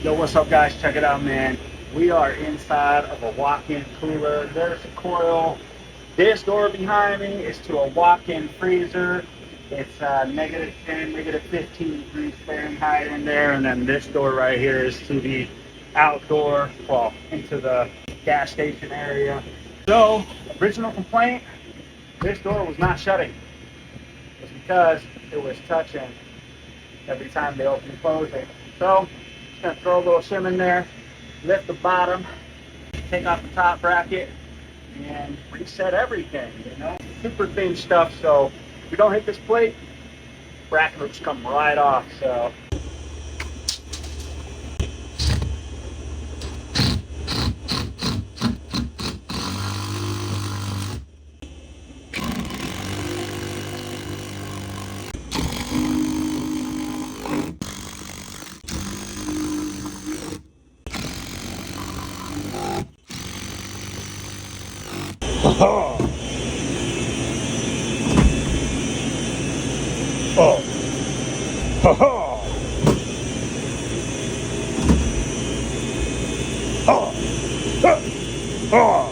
Yo, what's up, guys? Check it out, man. We are inside of a walk-in cooler. There's a coil. This door behind me is to a walk-in freezer. It's negative 10, negative 15 degrees Fahrenheit in there. And then this door right here is to the outdoor, well, into the gas station area. So, original complaint, this door was not shutting. It's because it was touching every time they open and close it. So, just gonna throw a little shim in there, lift the bottom, take off the top bracket, and reset everything, you know? Super thin stuff, so if we don't hit this plate, bracket will just come right off, so. Oh. Oh. Oh. Oh. Oh.